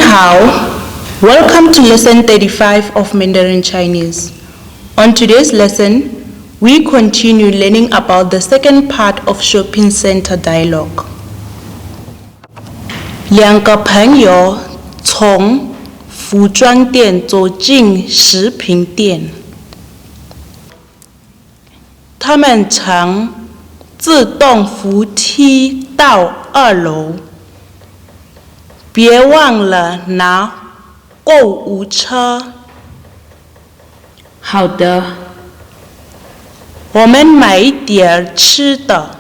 hao. Welcome to lesson 35 of Mandarin Chinese. On today's lesson, we continue learning about the second part of shopping center dialogue. 两个朋友从服装店走进食品店，他们乘自动扶梯到2楼，别忘了拿购物车。好的，我们买点吃的，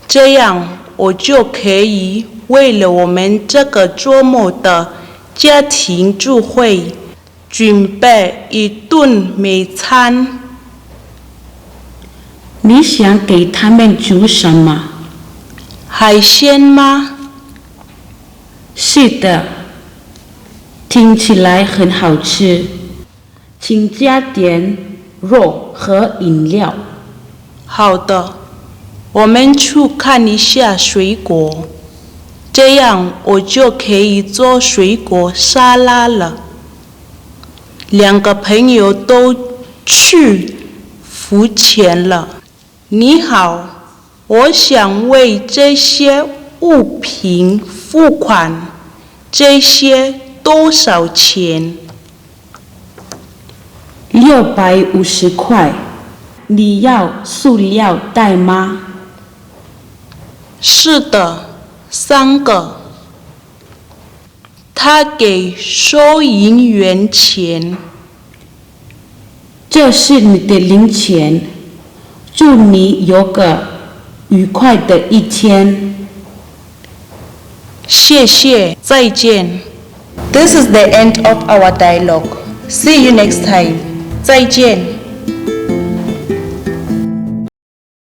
这样我就可以为了我们这个周末的家庭聚会准备一顿美餐。你想给他们煮什么？海鲜吗？是的，听起来很好吃，请加点肉和饮料。好的，我们去看一下水果，这样我就可以做水果沙拉了。两个朋友都去付钱了。你好，我想为这些物品付款，这些多少钱？650块。你要塑料袋吗？是的，3个。他给收银员钱。这是你的零钱。祝你有个愉快的一天。谢谢，再见。This is the end of our dialogue. See you next time. 再见。